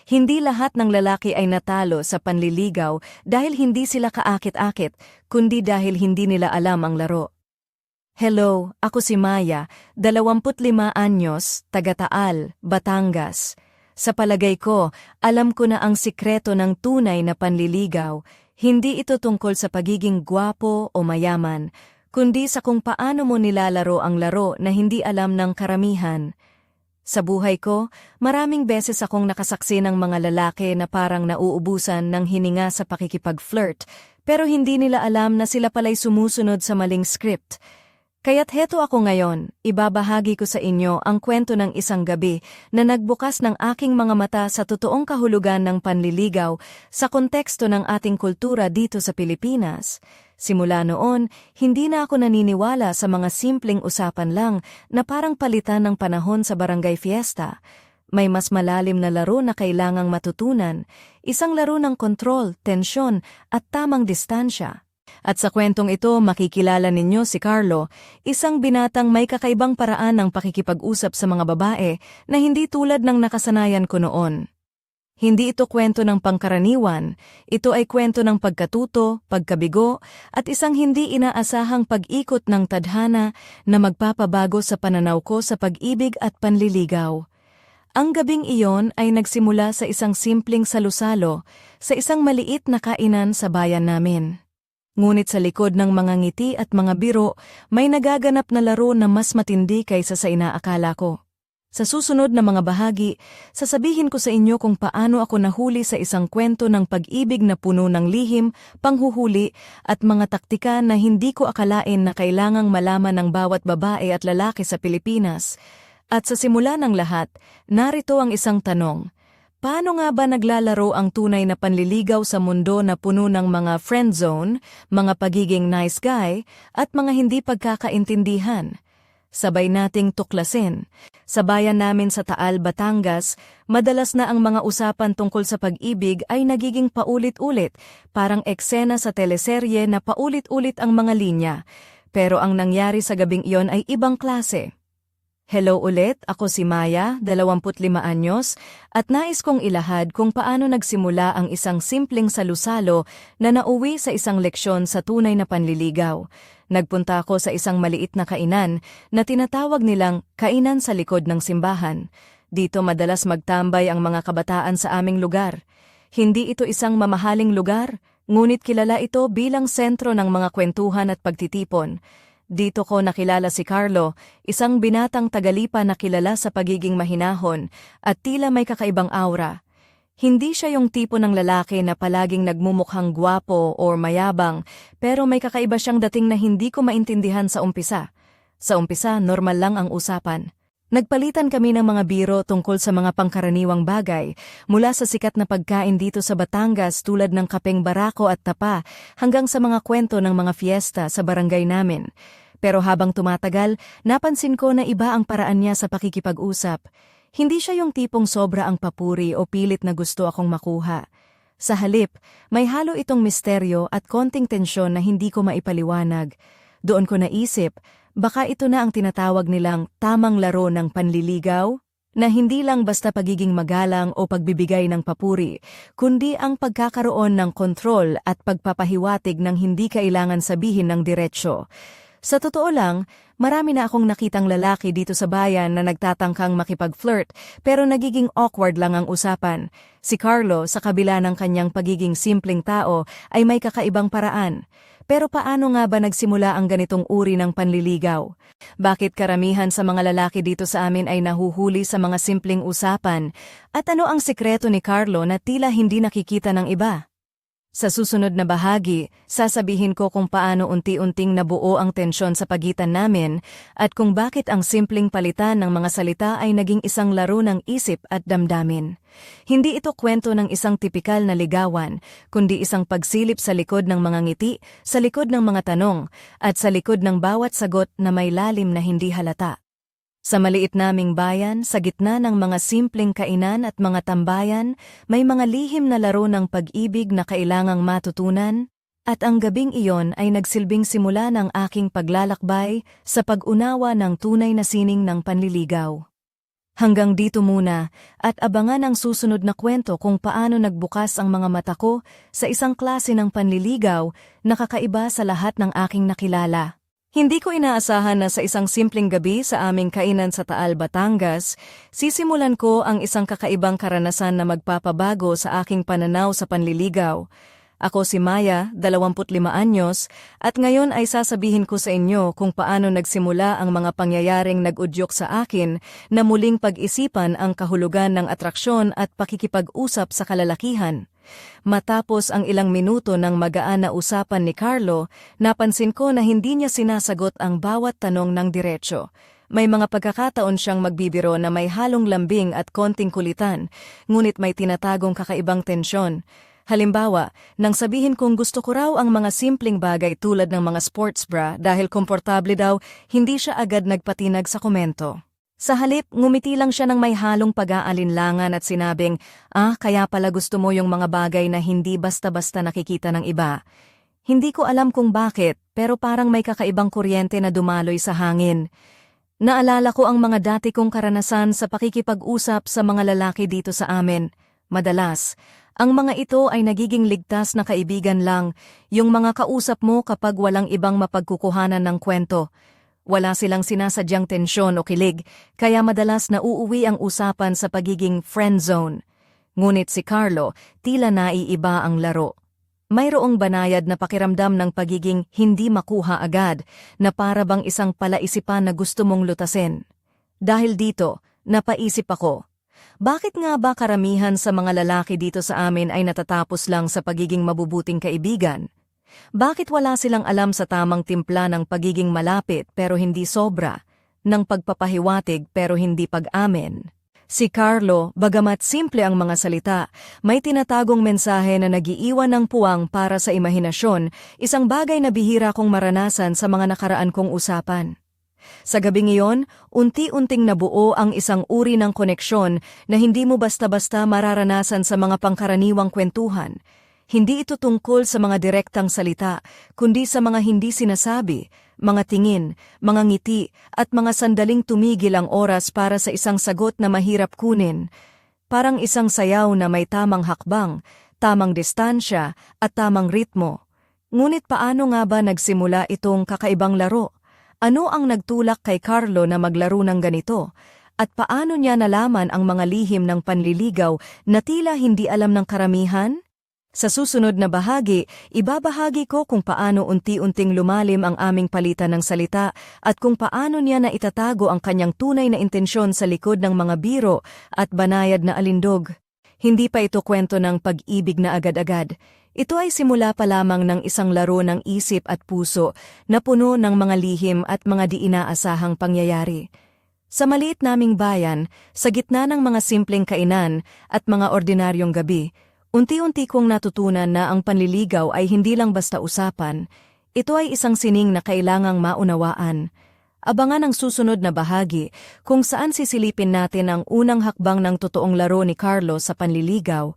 Hindi lahat ng lalaki ay natalo sa panliligaw dahil hindi sila kaakit-akit, kundi dahil hindi nila alam ang laro. Hello, ako si Maya, 25 anyos, taga-Taal, Batangas. Sa palagay ko, alam ko na ang sikreto ng tunay na panliligaw. Hindi ito tungkol sa pagiging gwapo o mayaman, kundi sa kung paano mo nilalaro ang laro na hindi alam ng karamihan. Sa buhay ko, maraming beses akong nakasaksi ng mga lalaki na parang nauubusan ng hininga sa pakikipag-flirt, pero hindi nila alam na sila pala'y sumusunod sa maling script. Kaya't heto ako ngayon, ibabahagi ko sa inyo ang kwento ng isang gabi na nagbukas ng aking mga mata sa totoong kahulugan ng panliligaw sa konteksto ng ating kultura dito sa Pilipinas. Simula noon, hindi na ako naniniwala sa mga simpleng usapan lang na parang palitan ng panahon sa barangay fiesta. May mas malalim na laro na kailangang matutunan, isang laro ng kontrol, tensyon at tamang distansya. At sa kwentong ito, makikilala ninyo si Carlo, isang binatang may kakaibang paraan ng pakikipag-usap sa mga babae na hindi tulad ng nakasanayan ko noon. Hindi ito kwento ng pangkaraniwan, ito ay kwento ng pagkatuto, pagkabigo, at isang hindi inaasahang pag-ikot ng tadhana na magpapabago sa pananaw ko sa pag-ibig at panliligaw. Ang gabing iyon ay nagsimula sa isang simpleng salusalo, sa isang maliit na kainan sa bayan namin. Ngunit sa likod ng mga ngiti at mga biro, may nagaganap na laro na mas matindi kaysa sa inaakala ko. Sa susunod na mga bahagi, sasabihin ko sa inyo kung paano ako nahuli sa isang kwento ng pag-ibig na puno ng lihim, panghuhuli, at mga taktika na hindi ko akalain na kailangang malaman ng bawat babae at lalaki sa Pilipinas. At sa simula ng lahat, narito ang isang tanong. Paano nga ba naglalaro ang tunay na panliligaw sa mundo na puno ng mga friend zone, mga pagiging nice guy, at mga hindi pagkakaintindihan? Sabay nating tuklasin. Sa bayan namin sa Taal, Batangas, madalas na ang mga usapan tungkol sa pag-ibig ay nagiging paulit-ulit, parang eksena sa teleserye na paulit-ulit ang mga linya. Pero ang nangyari sa gabing iyon ay ibang klase. Hello ulit, ako si Maya, 25 anyos, at nais kong ilahad kung paano nagsimula ang isang simpleng salusalo na nauwi sa isang leksyon sa tunay na panliligaw. Nagpunta ako sa isang maliit na kainan na tinatawag nilang kainan sa likod ng simbahan. Dito madalas magtambay ang mga kabataan sa aming lugar. Hindi ito isang mamahaling lugar, ngunit kilala ito bilang sentro ng mga kwentuhan at pagtitipon. Dito ko nakilala si Carlo, isang binatang tagalipa na kilala sa pagiging mahinahon at tila may kakaibang aura. Hindi siya yung tipo ng lalaki na palaging nagmumukhang gwapo o mayabang, pero may kakaiba siyang dating na hindi ko maintindihan sa umpisa. Sa umpisa, normal lang ang usapan. Nagpalitan kami ng mga biro tungkol sa mga pangkaraniwang bagay, mula sa sikat na pagkain dito sa Batangas tulad ng kapeng barako at tapa, hanggang sa mga kwento ng mga fiesta sa barangay namin. Pero habang tumatagal, napansin ko na iba ang paraan niya sa pakikipag-usap. Hindi siya yung tipong sobra ang papuri o pilit na gusto akong makuha. Sa halip, may halo itong misteryo at konting tensyon na hindi ko maipaliwanag. Doon ko naisip, baka ito na ang tinatawag nilang tamang laro ng panliligaw, na hindi lang basta pagiging magalang o pagbibigay ng papuri, kundi ang pagkakaroon ng kontrol at pagpapahiwatig ng hindi kailangan sabihin ng diretsyo. Sa totoo lang, marami na akong nakitang lalaki dito sa bayan na nagtatangkang makipag-flirt pero nagiging awkward lang ang usapan. Si Carlo, sa kabila ng kanyang pagiging simpleng tao, ay may kakaibang paraan. Pero paano nga ba nagsimula ang ganitong uri ng panliligaw? Bakit karamihan sa mga lalaki dito sa amin ay nahuhuli sa mga simpleng usapan? At ano ang sikreto ni Carlo na tila hindi nakikita ng iba? Sa susunod na bahagi, sasabihin ko kung paano unti-unting nabuo ang tensyon sa pagitan namin at kung bakit ang simpleng palitan ng mga salita ay naging isang laro ng isip at damdamin. Hindi ito kwento ng isang tipikal na ligawan, kundi isang pagsilip sa likod ng mga ngiti, sa likod ng mga tanong, at sa likod ng bawat sagot na may lalim na hindi halata. Sa maliit naming bayan, sa gitna ng mga simpleng kainan at mga tambayan, may mga lihim na laro ng pag-ibig na kailangang matutunan, at ang gabing iyon ay nagsilbing simula ng aking paglalakbay sa pag-unawa ng tunay na sining ng panliligaw. Hanggang dito muna at abangan ang susunod na kwento kung paano nagbukas ang mga mata ko sa isang klase ng panliligaw na kakaiba sa lahat ng aking nakilala. Hindi ko inaasahan na sa isang simpleng gabi sa aming kainan sa Taal, Batangas, sisimulan ko ang isang kakaibang karanasan na magpapabago sa aking pananaw sa panliligaw. Ako si Maya, 25 anyos, at ngayon ay sasabihin ko sa inyo kung paano nagsimula ang mga pangyayaring nag-udyok sa akin na muling pag-isipan ang kahulugan ng atraksyon at pakikipag-usap sa kalalakihan. Matapos ang ilang minuto ng magaan na usapan ni Carlo, napansin ko na hindi niya sinasagot ang bawat tanong ng diretso. May mga pagkakataon siyang magbibiro na may halong lambing at konting kulitan, ngunit may tinatagong kakaibang tensyon. Halimbawa, nang sabihin kong gusto ko raw ang mga simpleng bagay tulad ng mga sports bra dahil komportable daw, hindi siya agad nagpatinag sa komento. Sa halip, ngumiti lang siya ng may halong pag-aalinlangan at sinabing, kaya pala gusto mo yung mga bagay na hindi basta-basta nakikita ng iba. Hindi ko alam kung bakit, pero parang may kakaibang kuryente na dumaloy sa hangin. Naalala ko ang mga dati kong karanasan sa pakikipag-usap sa mga lalaki dito sa amin. Madalas, ang mga ito ay nagiging ligtas na kaibigan lang, yung mga kausap mo kapag walang ibang mapagkukuhanan ng kwento. Wala silang sinasadyang tensyon o kilig, kaya madalas nauuwi ang usapan sa pagiging friend zone. Ngunit si Carlo, tila naiiba ang laro. Mayroong banayad na pakiramdam ng pagiging hindi makuha agad, na para bang isang palaisipan na gusto mong lutasin. Dahil dito, napaisip ako. Bakit nga ba karamihan sa mga lalaki dito sa amin ay natatapos lang sa pagiging mabubuting kaibigan? Bakit wala silang alam sa tamang timpla ng pagiging malapit pero hindi sobra, ng pagpapahiwatig pero hindi pag-amin? Si Carlo, bagamat simple ang mga salita, may tinatagong mensahe na nagiiwan ng puwang para sa imahinasyon, isang bagay na bihira kong maranasan sa mga nakaraan kong usapan. Sa gabing iyon, unti-unting nabuo ang isang uri ng koneksyon na hindi mo basta-basta mararanasan sa mga pangkaraniwang kwentuhan. Hindi ito tungkol sa mga direktang salita, kundi sa mga hindi sinasabi, mga tingin, mga ngiti, at mga sandaling tumigil ang oras para sa isang sagot na mahirap kunin. Parang isang sayaw na may tamang hakbang, tamang distansya, at tamang ritmo. Ngunit paano nga ba nagsimula itong kakaibang laro? Ano ang nagtulak kay Carlo na maglaro ng ganito? At paano niya nalaman ang mga lihim ng panliligaw na tila hindi alam ng karamihan? Sa susunod na bahagi, ibabahagi ko kung paano unti-unting lumalim ang aming palitan ng salita at kung paano niya na itatago ang kanyang tunay na intensyon sa likod ng mga biro at banayad na alindog. Hindi pa ito kwento ng pag-ibig na agad-agad. Ito ay simula pa lamang ng isang laro ng isip at puso na puno ng mga lihim at mga di inaasahang pangyayari. Sa maliit naming bayan, sa gitna ng mga simpleng kainan at mga ordinaryong gabi, unti-unti kong natutunan na ang panliligaw ay hindi lang basta usapan. Ito ay isang sining na kailangang maunawaan. Abangan ang susunod na bahagi kung saan sisilipin natin ang unang hakbang ng totoong laro ni Carlo sa panliligaw.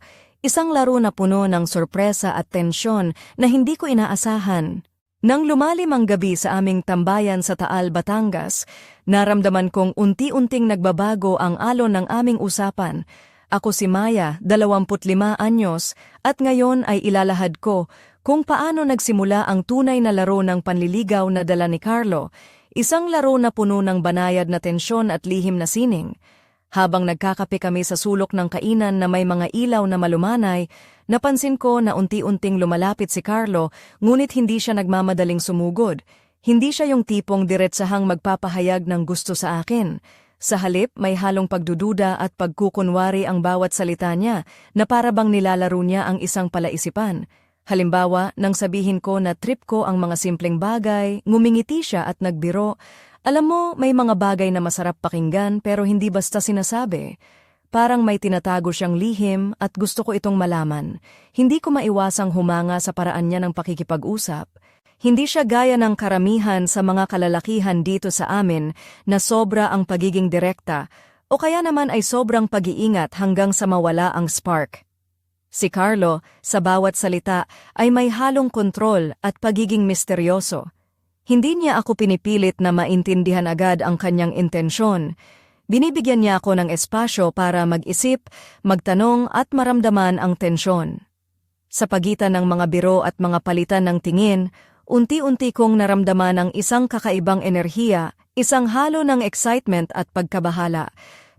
Isang laro na puno ng sorpresa at tensyon na hindi ko inaasahan. Nang lumalim ang gabi sa aming tambayan sa Taal, Batangas, naramdaman kong unti-unting nagbabago ang alon ng aming usapan. Ako si Maya, 25 anyos, at ngayon ay ilalahad ko kung paano nagsimula ang tunay na laro ng panliligaw na dala ni Carlo, isang laro na puno ng banayad na tensyon at lihim na sining. Habang nagkakape kami sa sulok ng kainan na may mga ilaw na malumanay, napansin ko na unti-unting lumalapit si Carlo, ngunit hindi siya nagmamadaling sumugod. Hindi siya yung tipong diretsahang magpapahayag ng gusto sa akin. Sa halip, may halong pagdududa at pagkukunwari ang bawat salita niya na para bang nilalaro niya ang isang palaisipan. Halimbawa, nang sabihin ko na trip ko ang mga simpleng bagay, ngumingiti siya at nagbiro. Alam mo, may mga bagay na masarap pakinggan pero hindi basta sinasabi. Parang may tinatago siyang lihim at gusto ko itong malaman. Hindi ko maiwasang humanga sa paraan niya ng pakikipag-usap. Hindi siya gaya ng karamihan sa mga kalalakihan dito sa amin na sobra ang pagiging direkta o kaya naman ay sobrang pag-iingat hanggang sa mawala ang spark. Si Carlo, sa bawat salita, ay may halong kontrol at pagiging misteryoso. Hindi niya ako pinipilit na maintindihan agad ang kanyang intensyon. Binibigyan niya ako ng espasyo para mag-isip, magtanong at maramdaman ang tensyon. Sa pagitan ng mga biro at mga palitan ng tingin, unti-unti kong naramdaman ang isang kakaibang enerhiya, isang halo ng excitement at pagkabahala.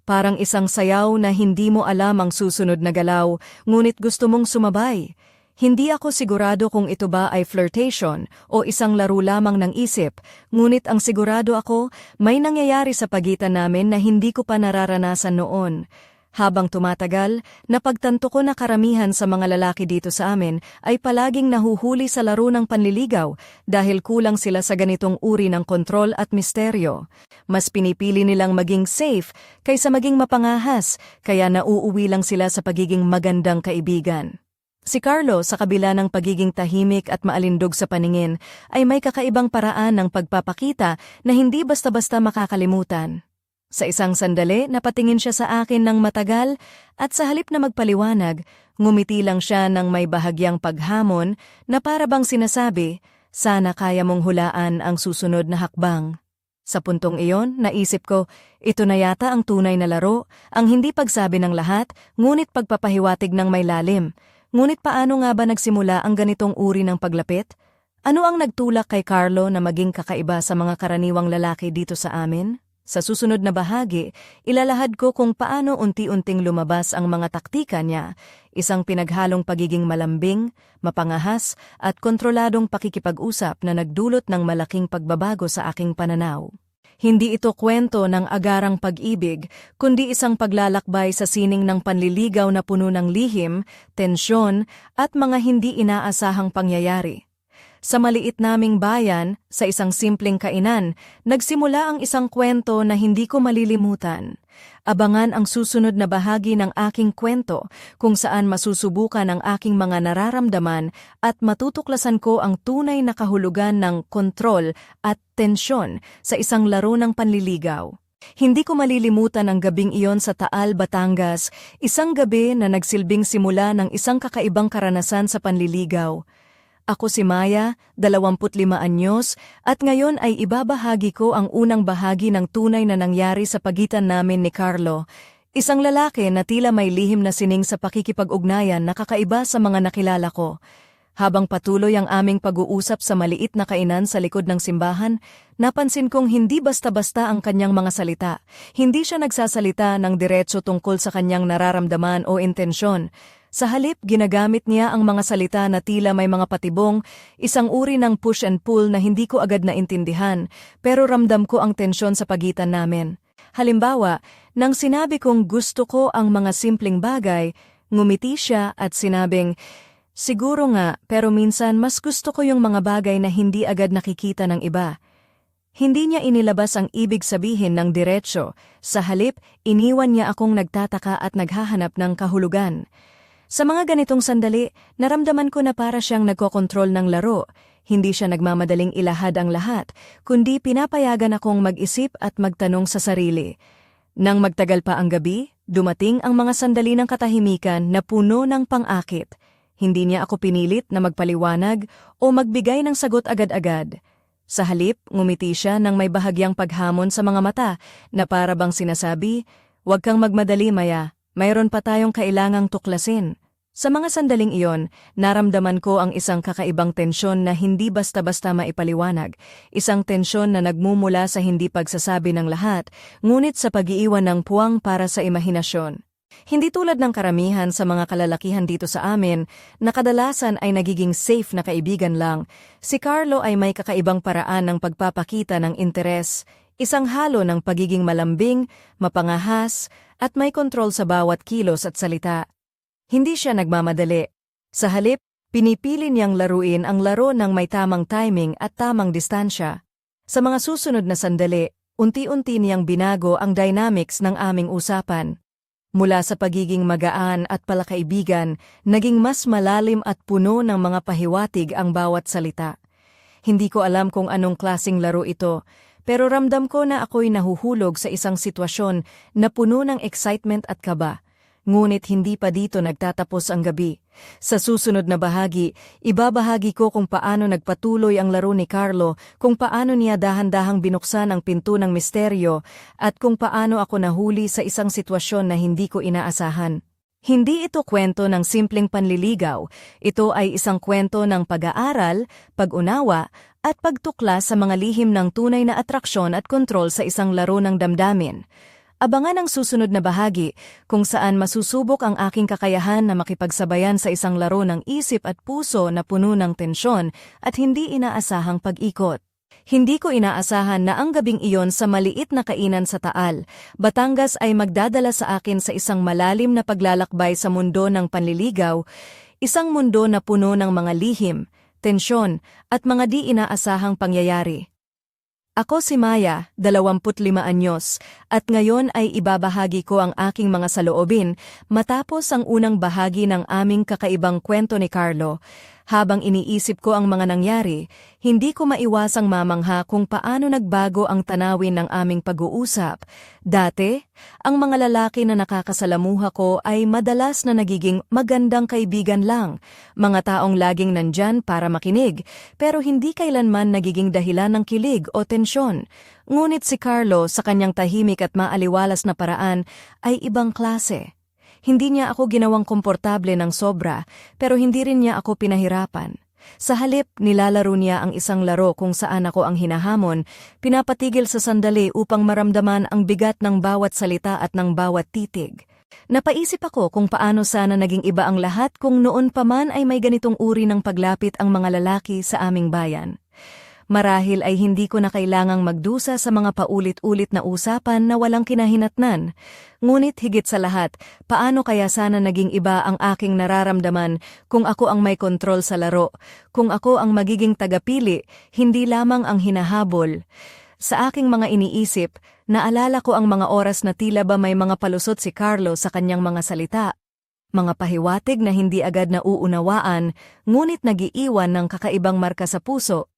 Parang isang sayaw na hindi mo alam ang susunod na galaw, ngunit gusto mong sumabay. Hindi ako sigurado kung ito ba ay flirtation o isang laro lamang ng isip, ngunit ang sigurado ako may nangyayari sa pagitan namin na hindi ko pa nararanasan noon. Habang tumatagal, napagtanto ko na karamihan sa mga lalaki dito sa amin ay palaging nahuhuli sa laro ng panliligaw dahil kulang sila sa ganitong uri ng kontrol at misteryo. Mas pinipili nilang maging safe kaysa maging mapangahas, kaya nauuwi lang sila sa pagiging magandang kaibigan. Si Carlo, sa kabila ng pagiging tahimik at maalindog sa paningin, ay may kakaibang paraan ng pagpapakita na hindi basta-basta makakalimutan. Sa isang sandali, napatingin siya sa akin ng matagal at sa halip na magpaliwanag, ngumiti lang siya ng may bahagyang paghamon na para bang sinasabi, sana kaya mong hulaan ang susunod na hakbang. Sa puntong iyon, naisip ko, ito na yata ang tunay na laro, ang hindi pagsabi ng lahat, ngunit pagpapahiwatig ng may lalim. Ngunit paano nga ba nagsimula ang ganitong uri ng paglapit? Ano ang nagtulak kay Carlo na maging kakaiba sa mga karaniwang lalaki dito sa amin? Sa susunod na bahagi, ilalahad ko kung paano unti-unting lumabas ang mga taktika niya, isang pinaghalong pagiging malambing, mapangahas at kontroladong pakikipag-usap na nagdulot ng malaking pagbabago sa aking pananaw. Hindi ito kwento ng agarang pag-ibig, kundi isang paglalakbay sa sining ng panliligaw na puno ng lihim, tensyon, at mga hindi inaasahang pangyayari. Sa maliit naming bayan, sa isang simpleng kainan, nagsimula ang isang kwento na hindi ko malilimutan. Abangan ang susunod na bahagi ng aking kwento kung saan masusubukan ang aking mga nararamdaman at matutuklasan ko ang tunay na kahulugan ng kontrol at tensyon sa isang laro ng panliligaw. Hindi ko malilimutan ang gabing iyon sa Taal, Batangas, isang gabi na nagsilbing simula ng isang kakaibang karanasan sa panliligaw. Ako si Maya, 25 anyos, at ngayon ay ibabahagi ko ang unang bahagi ng tunay na nangyari sa pagitan namin ni Carlo, isang lalaki na tila may lihim na sining sa pakikipag-ugnayan na kakaiba sa mga nakilala ko. Habang patuloy ang aming pag-uusap sa maliit na kainan sa likod ng simbahan, napansin kong hindi basta-basta ang kanyang mga salita. Hindi siya nagsasalita ng diretso tungkol sa kanyang nararamdaman o intensyon. Sa halip, ginagamit niya ang mga salita na tila may mga patibong, isang uri ng push and pull na hindi ko agad naintindihan, pero ramdam ko ang tensyon sa pagitan namin. Halimbawa, nang sinabi kong gusto ko ang mga simpleng bagay, ngumiti siya at sinabing, siguro nga, pero minsan mas gusto ko yung mga bagay na hindi agad nakikita ng iba. Hindi niya inilabas ang ibig sabihin ng diretsyo. Sa halip, iniwan niya akong nagtataka at naghahanap ng kahulugan. Sa mga ganitong sandali, naramdaman ko na para siyang nagkokontrol ng laro. Hindi siya nagmamadaling ilahad ang lahat, kundi pinapayagan akong mag-isip at magtanong sa sarili. Nang magtagal pa ang gabi, dumating ang mga sandali ng katahimikan na puno ng pang-akit. Hindi niya ako pinilit na magpaliwanag o magbigay ng sagot agad-agad. Sa halip, ngumiti siya ng may bahagyang paghamon sa mga mata na para bang sinasabi, "Huwag kang magmadali, Maya. Mayroon pa tayong kailangang tuklasin." Sa mga sandaling iyon, naramdaman ko ang isang kakaibang tensyon na hindi basta-basta maipaliwanag, isang tensyon na nagmumula sa hindi pagsasabi ng lahat, ngunit sa pag-iiwan ng puwang para sa imahinasyon. Hindi tulad ng karamihan sa mga kalalakihan dito sa amin, na kadalasan ay nagiging safe na kaibigan lang, si Carlo ay may kakaibang paraan ng pagpapakita ng interes, isang halo ng pagiging malambing, mapangahas, at may kontrol sa bawat kilos at salita. Hindi siya nagmamadali. Sa halip, pinipili niyang laruin ang laro ng may tamang timing at tamang distansya. Sa mga susunod na sandali, unti-unti niyang binago ang dynamics ng aming usapan. Mula sa pagiging magaan at palakaibigan, naging mas malalim at puno ng mga pahiwatig ang bawat salita. Hindi ko alam kung anong klasing laro ito, pero ramdam ko na ako'y nahuhulog sa isang sitwasyon na puno ng excitement at kaba. ngunit hindi pa dito nagtatapos ang gabi. Sa susunod na bahagi, ibabahagi ko kung paano nagpatuloy ang laro ni Carlo, kung paano niya dahan-dahang binuksan ang pinto ng misteryo, at kung paano ako nahuli sa isang sitwasyon na hindi ko inaasahan. Hindi ito kwento ng simpleng panliligaw, ito ay isang kwento ng pag-aaral, pag-unawa, at pagtuklas sa mga lihim ng tunay na atraksyon at kontrol sa isang laro ng damdamin. Abangan ang susunod na bahagi kung saan masusubok ang aking kakayahan na makipagsabayan sa isang laro ng isip at puso na puno ng tensyon at hindi inaasahang pag-ikot. Hindi ko inaasahan na ang gabing iyon sa maliit na kainan sa Taal, Batangas ay magdadala sa akin sa isang malalim na paglalakbay sa mundo ng panliligaw, isang mundo na puno ng mga lihim, tensyon, at mga di inaasahang pangyayari. Ako si Maya, 25 anyos, at ngayon ay ibabahagi ko ang aking mga saloobin matapos ang unang bahagi ng aming kakaibang kwento ni Carlo. Habang iniisip ko ang mga nangyari, hindi ko maiwasang mamangha kung paano nagbago ang tanawin ng aming pag-uusap. Dati, ang mga lalaki na nakakasalamuha ko ay madalas na nagiging magandang kaibigan lang, mga taong laging nandyan para makinig, pero hindi kailanman nagiging dahilan ng kilig o tensyon. Ngunit si Carlo sa kanyang tahimik at maaliwalas na paraan ay ibang klase. Hindi niya ako ginawang komportable ng sobra, pero hindi rin niya ako pinahirapan. Sa halip, nilalaro niya ang isang laro kung saan ako ang hinahamon, pinapatigil sa sandali upang maramdaman ang bigat ng bawat salita at ng bawat titig. Napaisip ako kung paano sana naging iba ang lahat kung noon pa man ay may ganitong uri ng paglapit ang mga lalaki sa aming bayan. Marahil ay hindi ko na kailangang magdusa sa mga paulit-ulit na usapan na walang kinahinatnan. Ngunit higit sa lahat, paano kaya sana naging iba ang aking nararamdaman kung ako ang may kontrol sa laro, kung ako ang magiging tagapili, hindi lamang ang hinahabol. Sa aking mga iniisip, naalala ko ang mga oras na tila ba may mga palusot si Carlo sa kanyang mga salita. Mga pahiwatig na hindi agad nauunawaan, ngunit nagiiwan ng kakaibang marka sa puso.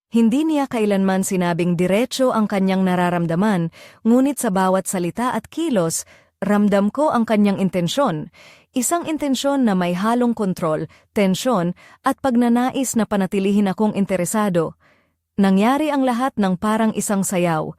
Hindi niya kailanman sinabing diretso ang kanyang nararamdaman, ngunit sa bawat salita at kilos, ramdam ko ang kanyang intensyon. Isang intensyon na may halong kontrol, tensyon, at pagnanais na panatilihin akong interesado. Nangyari ang lahat ng parang isang sayaw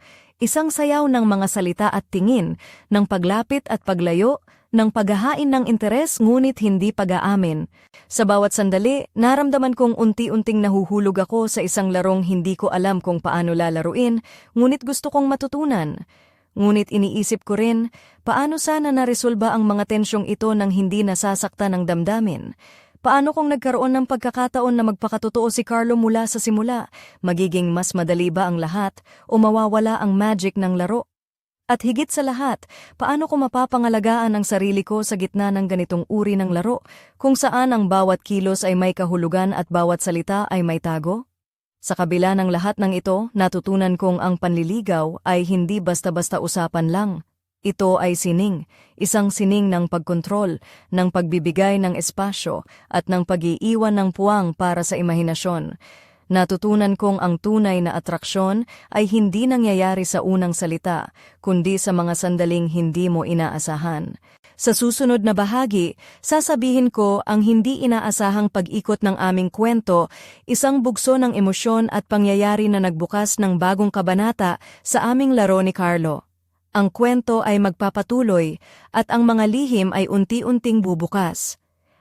ng mga salita at tingin, ng paglapit at paglayo, ng paghahain ng interes ngunit hindi pag-aamin. Sa bawat sandali, naramdaman kong unti-unting nahuhulog ako sa isang larong hindi ko alam kung paano lalaruin, ngunit gusto kong matutunan. Ngunit iniisip ko rin, paano sana naresolba ang mga tensyong ito nang hindi nasasaktan ng damdamin? Paano kung nagkaroon ng pagkakataon na magpakatotoo si Carlo mula sa simula? Magiging mas madali ba ang lahat o mawawala ang magic ng laro? At higit sa lahat, paano ko mapapangalagaan ang sarili ko sa gitna ng ganitong uri ng laro, kung saan ang bawat kilos ay may kahulugan at bawat salita ay may tago? Sa kabila ng lahat ng ito, natutunan kong ang panliligaw ay hindi basta-basta usapan lang. Ito ay sining, isang sining ng pagkontrol, ng pagbibigay ng espasyo, at ng pag-iiwan ng puwang para sa imahinasyon. Natutunan kong ang tunay na atraksyon ay hindi nangyayari sa unang salita, kundi sa mga sandaling hindi mo inaasahan. Sa susunod na bahagi, sasabihin ko ang hindi inaasahang pag-ikot ng aming kwento, isang bugso ng emosyon at pangyayari na nagbukas ng bagong kabanata sa aming laro ni Carlo. Ang kwento ay magpapatuloy at ang mga lihim ay unti-unting bubukas.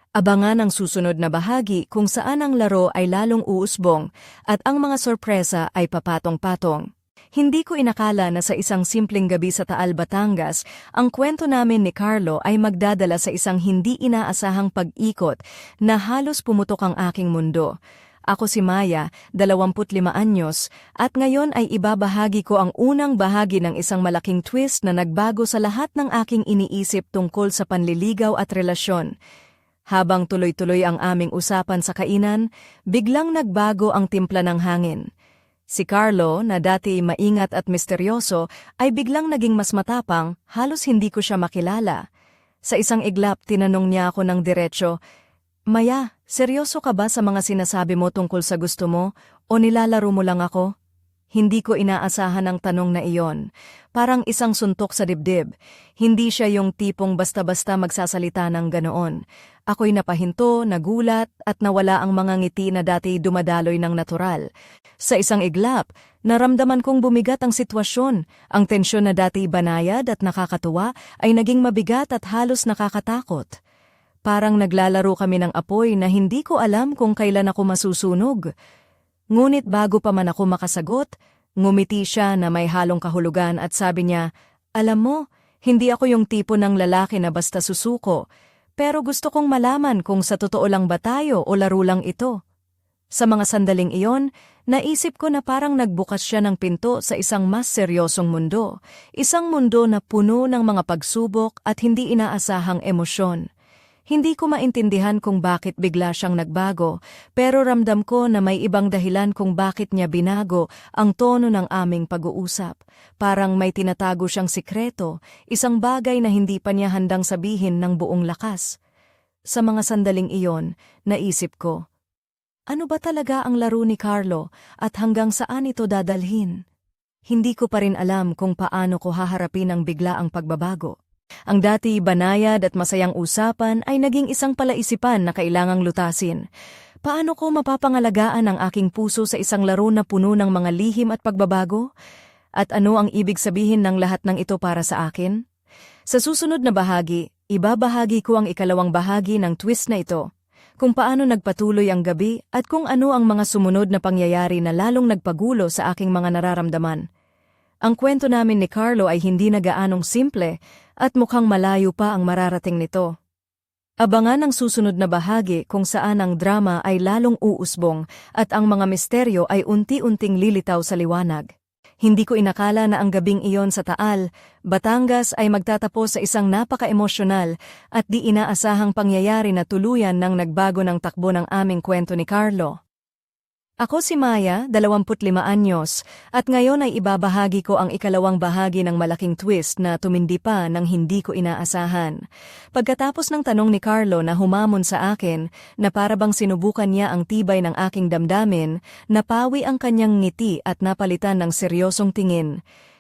Abangan ang susunod na bahagi kung saan ang laro ay lalong uusbong at ang mga sorpresa ay papatong-patong. Hindi ko inakala na sa isang simpleng gabi sa Taal, Batangas, ang kwento namin ni Carlo ay magdadala sa isang hindi inaasahang pag-ikot na halos pumutok ang aking mundo. Ako si Maya, 25 anyos, at ngayon ay ibabahagi ko ang unang bahagi ng isang malaking twist na nagbago sa lahat ng aking iniisip tungkol sa panliligaw at relasyon. Habang tuloy-tuloy ang aming usapan sa kainan, biglang nagbago ang timpla ng hangin. Si Carlo, na dati maingat at misteryoso, ay biglang naging mas matapang, halos hindi ko siya makilala. Sa isang iglap, tinanong niya ako ng diretso, "Maya, seryoso ka ba sa mga sinasabi mo tungkol sa gusto mo, o nilalaro mo lang ako?" hindi ko inaasahan ang tanong na iyon. Parang isang suntok sa dibdib. Hindi siya yung tipong basta-basta magsasalita ng ganoon. Ako'y napahinto, nagulat, at nawala ang mga ngiti na dati dumadaloy ng natural. Sa isang iglap, naramdaman kong bumigat ang sitwasyon. Ang tensyon na dati banayad at nakakatuwa ay naging mabigat at halos nakakatakot. Parang naglalaro kami ng apoy na hindi ko alam kung kailan ako masusunog. Ngunit bago pa man ako makasagot, ngumiti siya na may halong kahulugan at sabi niya, "Alam mo, hindi ako yung tipo ng lalaki na basta susuko, pero gusto kong malaman kung sa totoo lang ba tayo o laro lang ito." Sa mga sandaling iyon, naisip ko na parang nagbukas siya ng pinto sa isang mas seryosong mundo, isang mundo na puno ng mga pagsubok at hindi inaasahang emosyon. Hindi ko maintindihan kung bakit bigla siyang nagbago, pero ramdam ko na may ibang dahilan kung bakit niya binago ang tono ng aming pag-uusap. Parang may tinatago siyang sikreto, isang bagay na hindi pa niya handang sabihin ng buong lakas. Sa mga sandaling iyon, naisip ko, ano ba talaga ang laro ni Carlo at hanggang saan ito dadalhin? Hindi ko pa rin alam kung paano ko haharapin ang biglaang pagbabago. Ang dati banayad at masayang usapan ay naging isang palaisipan na kailangang lutasin. Paano ko mapapangalagaan ang aking puso sa isang laro na puno ng mga lihim at pagbabago? At ano ang ibig sabihin ng lahat ng ito para sa akin? Sa susunod na bahagi, ibabahagi ko ang ikalawang bahagi ng twist na ito, kung paano nagpatuloy ang gabi at kung ano ang mga sumunod na pangyayari na lalong nagpagulo sa aking mga nararamdaman. Ang kwento namin ni Carlo ay hindi na gaanong simple at mukhang malayo pa ang mararating nito. Abangan ang susunod na bahagi kung saan ang drama ay lalong uusbong at ang mga misteryo ay unti-unting lilitaw sa liwanag. Hindi ko inakala na ang gabing iyon sa Taal, Batangas ay magtatapos sa isang napaka-emosyonal at di inaasahang pangyayari na tuluyan ng nagbago ng takbo ng aming kwento ni Carlo. Ako si Maya, 25 anyos, at ngayon ay ibabahagi ko ang ikalawang bahagi ng malaking twist na tumindi pa ng hindi ko inaasahan. Pagkatapos ng tanong ni Carlo na humamon sa akin, na parabang sinubukan niya ang tibay ng aking damdamin, napawi ang kanyang ngiti at napalitan ng seryosong tingin.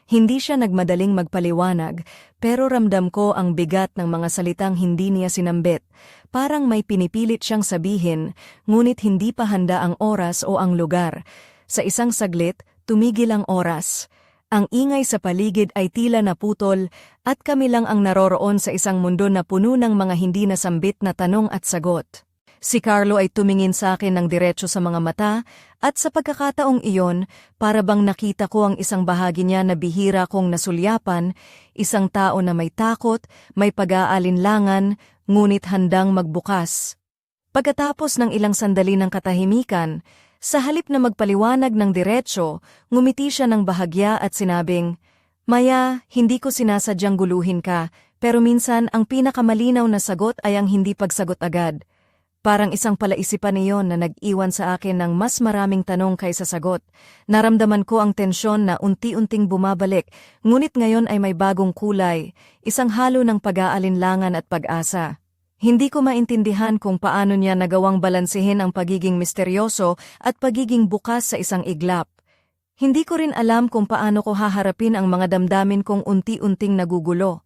Hindi siya nagmadaling magpaliwanag, pero ramdam ko ang bigat ng mga salitang hindi niya sinambit. Parang may pinipilit siyang sabihin, ngunit hindi pa handa ang oras o ang lugar. Sa isang saglit, tumigil ang oras. Ang ingay sa paligid ay tila naputol at kami lang ang naroroon sa isang mundo na puno ng mga hindi nasambit na tanong at sagot. Si Carlo ay tumingin sa akin ng diretso sa mga mata at sa pagkakataong iyon, para bang nakita ko ang isang bahagi niya na bihira kong nasulyapan, isang tao na may takot, may pag-aalinlangan, ngunit handang magbukas. Pagkatapos ng ilang sandali ng katahimikan, sa halip na magpaliwanag ng diretso, ngumiti siya ng bahagya at sinabing, "Maya, hindi ko sinasadyang guluhin ka, pero minsan ang pinakamalinaw na sagot ay ang hindi pagsagot agad." Parang isang palaisipan iyon na nag-iwan sa akin ng mas maraming tanong kaysa sagot. Naramdaman ko ang tensyon na unti-unting bumabalik, ngunit ngayon ay may bagong kulay, isang halo ng pag-aalinlangan at pag-asa. Hindi ko maintindihan kung paano niya nagawang balansehin ang pagiging misteryoso at pagiging bukas sa isang iglap. Hindi ko rin alam kung paano ko haharapin ang mga damdamin kong unti-unting nagugulo.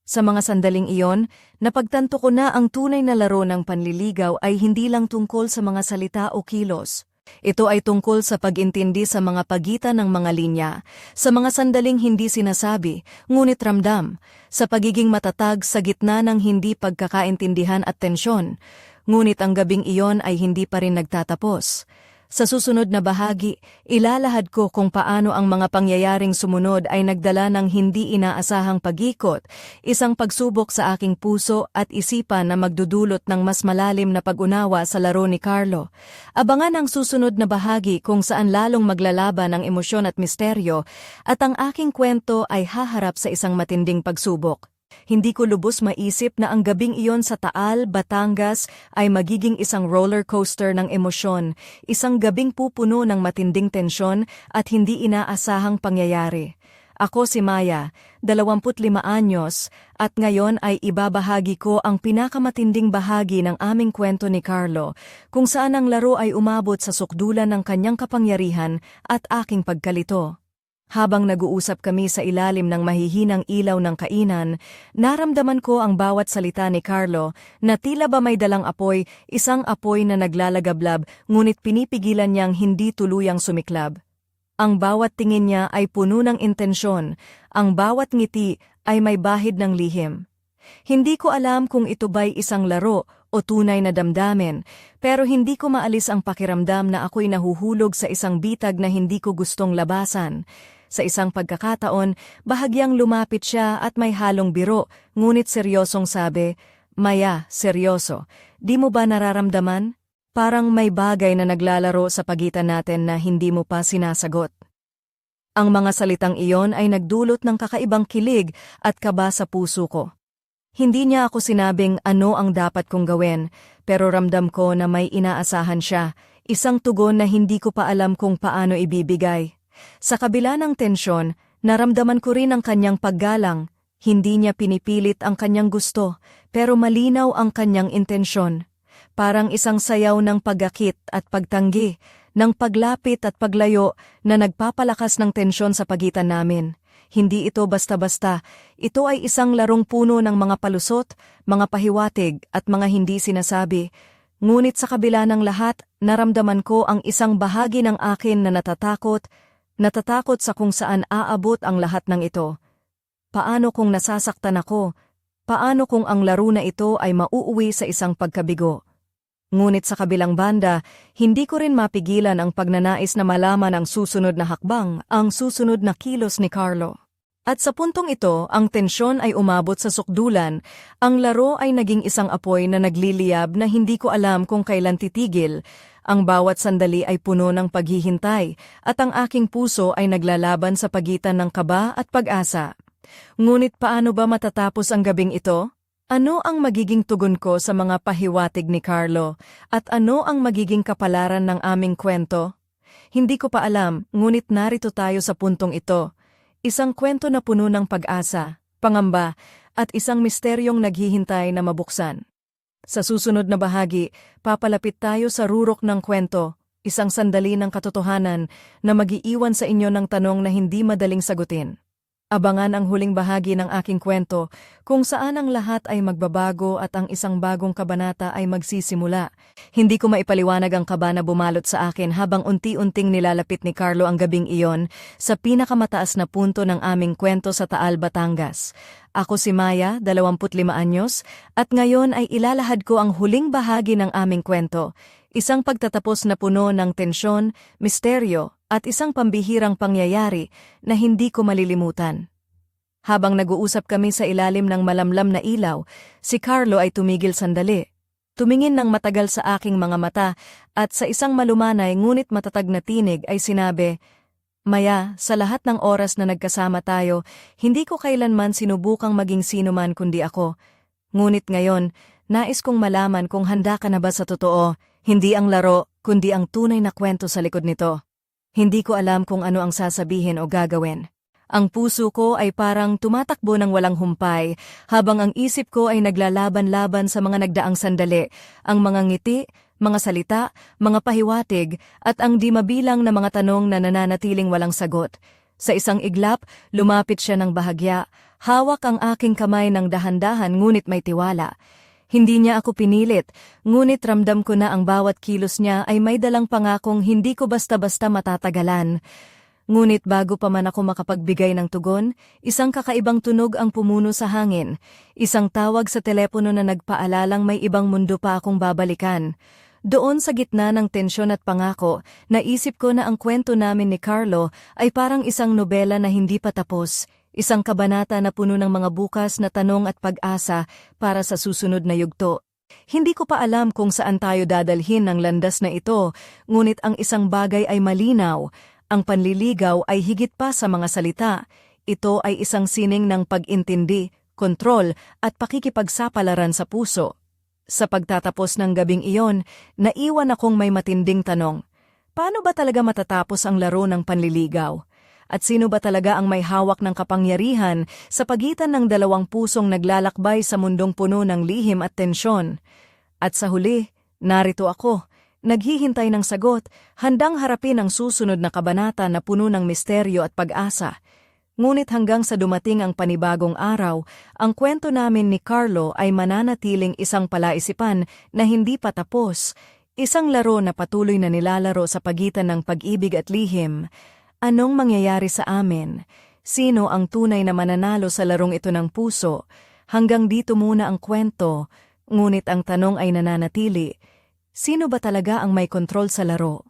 Sa mga sandaling iyon, napagtanto ko na ang tunay na laro ng panliligaw ay hindi lang tungkol sa mga salita o kilos. Ito ay tungkol sa pag-intindi sa mga pagitan ng mga linya, sa mga sandaling hindi sinasabi, ngunit ramdam, sa pagiging matatag sa gitna ng hindi pagkakaintindihan at tensyon, ngunit ang gabing iyon ay hindi pa rin nagtatapos. Sa susunod na bahagi, ilalahad ko kung paano ang mga pangyayaring sumunod ay nagdala ng hindi inaasahang pag-ikot, isang pagsubok sa aking puso at isipan na magdudulot ng mas malalim na pag-unawa sa laro ni Carlo. Abangan ang susunod na bahagi kung saan lalong maglalaban ang emosyon at misteryo at ang aking kwento ay haharap sa isang matinding pagsubok. Hindi ko lubos maisip na ang gabing iyon sa Taal, Batangas ay magiging isang roller coaster ng emosyon, isang gabing pupuno ng matinding tensyon at hindi inaasahang pangyayari. Ako si Maya, 25 anyos, at ngayon ay ibabahagi ko ang pinakamatinding bahagi ng aming kwento ni Carlo, kung saan ang laro ay umabot sa sukdulan ng kanyang kapangyarihan at aking pagkalito. Habang nag-uusap kami sa ilalim ng mahihinang ilaw ng kainan, naramdaman ko ang bawat salita ni Carlo na tila ba may dalang apoy, isang apoy na naglalagablab ngunit pinipigilan niyang hindi tuluyang sumiklab. Ang bawat tingin niya ay puno ng intensyon, ang bawat ngiti ay may bahid ng lihim. Hindi ko alam kung ito ba'y isang laro o tunay na damdamin, pero hindi ko maalis ang pakiramdam na ako'y nahuhulog sa isang bitag na hindi ko gustong labasan. Sa isang pagkakataon, bahagyang lumapit siya at may halong biro, ngunit seryosong sabi, "Maya, seryoso, di mo ba nararamdaman? Parang may bagay na naglalaro sa pagitan natin na hindi mo pa sinasagot." Ang mga salitang iyon ay nagdulot ng kakaibang kilig at kaba sa puso ko. Hindi niya ako sinabing ano ang dapat kong gawin, pero ramdam ko na may inaasahan siya, isang tugon na hindi ko pa alam kung paano ibibigay. Sa kabila ng tensyon, naramdaman ko rin ang kanyang paggalang. Hindi niya pinipilit ang kanyang gusto, pero malinaw ang kanyang intensyon. Parang isang sayaw ng pagakit at pagtanggi, ng paglapit at paglayo na nagpapalakas ng tensyon sa pagitan namin. Hindi ito basta-basta, ito ay isang larong puno ng mga palusot, mga pahiwatig at mga hindi sinasabi. Ngunit sa kabila ng lahat, naramdaman ko ang isang bahagi ng akin na natatakot sa kung saan aabot ang lahat ng ito. Paano kung nasasaktan ako? Paano kung ang laro na ito ay mauuwi sa isang pagkabigo? Ngunit sa kabilang banda, hindi ko rin mapigilan ang pagnanais na malaman ang susunod na hakbang, ang susunod na kilos ni Carlo. At sa puntong ito, ang tensyon ay umabot sa sukdulan, ang laro ay naging isang apoy na nagliliyab na hindi ko alam kung kailan titigil. Ang bawat sandali ay puno ng paghihintay, at ang aking puso ay naglalaban sa pagitan ng kaba at pag-asa. Ngunit paano ba matatapos ang gabing ito? Ano ang magiging tugon ko sa mga pahiwatig ni Carlo, at ano ang magiging kapalaran ng aming kwento? Hindi ko pa alam, ngunit narito tayo sa puntong ito. Isang kwento na puno ng pag-asa, pangamba, at isang misteryong naghihintay na mabuksan. Sa susunod na bahagi, papalapit tayo sa rurok ng kwento, isang sandali ng katotohanan na mag-iiwan sa inyo ng tanong na hindi madaling sagutin. Abangan ang huling bahagi ng aking kwento, kung saan ang lahat ay magbabago at ang isang bagong kabanata ay magsisimula. Hindi ko maipaliwanag ang kaba na bumalot sa akin habang unti-unting nilalapit ni Carlo ang gabing iyon sa pinakamataas na punto ng aming kwento sa Taal, Batangas. Ako si Maya, 25 anyos, at ngayon ay ilalahad ko ang huling bahagi ng aming kwento. Isang pagtatapos na puno ng tensyon, misteryo, at isang pambihirang pangyayari na hindi ko malilimutan. Habang nag-uusap kami sa ilalim ng malamlam na ilaw, si Carlo ay tumigil sandali. Tumingin ng matagal sa aking mga mata at sa isang malumanay ngunit matatag na tinig ay sinabi, "Maya, sa lahat ng oras na nagkasama tayo, hindi ko kailanman sinubukang maging sino man kundi ako. Ngunit ngayon, nais kong malaman kung handa ka na ba sa totoo, hindi ang laro, kundi ang tunay na kwento sa likod nito." Hindi ko alam kung ano ang sasabihin o gagawin. Ang puso ko ay parang tumatakbo ng walang humpay, habang ang isip ko ay naglalaban-laban sa mga nagdaang sandali, ang mga ngiti, mga salita, mga pahiwatig, at ang di mabilang na mga tanong na nananatiling walang sagot. Sa isang iglap, lumapit siya ng bahagya, hawak ang aking kamay ng dahan-dahan ngunit may tiwala. Hindi niya ako pinilit, ngunit ramdam ko na ang bawat kilos niya ay may dalang pangakong hindi ko basta-basta matatagalan. Ngunit bago pa man ako makapagbigay ng tugon, isang kakaibang tunog ang pumuno sa hangin, isang tawag sa telepono na nagpaalalang may ibang mundo pa akong babalikan. Doon sa gitna ng tensyon at pangako, naisip ko na ang kwento namin ni Carlo ay parang isang nobela na hindi pa tapos. Isang kabanata na puno ng mga bukas na tanong at pag-asa para sa susunod na yugto. Hindi ko pa alam kung saan tayo dadalhin ng landas na ito, ngunit ang isang bagay ay malinaw. Ang panliligaw ay higit pa sa mga salita. Ito ay isang sining ng pag-intindi, kontrol at pakikipagsapalaran sa puso. Sa pagtatapos ng gabing iyon, naiwan akong may matinding tanong. Paano ba talaga matatapos ang laro ng panliligaw? At sino ba talaga ang may hawak ng kapangyarihan sa pagitan ng dalawang pusong naglalakbay sa mundong puno ng lihim at tensyon? At sa huli, narito ako, naghihintay ng sagot, handang harapin ang susunod na kabanata na puno ng misteryo at pag-asa. Ngunit hanggang sa dumating ang panibagong araw, ang kwento namin ni Carlo ay mananatiling isang palaisipan na hindi pa tapos, isang laro na patuloy na nilalaro sa pagitan ng pag-ibig at lihim. Anong mangyayari sa amin? Sino ang tunay na mananalo sa larong ito ng puso? Hanggang dito muna ang kwento, ngunit ang tanong ay nananatili, sino ba talaga ang may kontrol sa laro?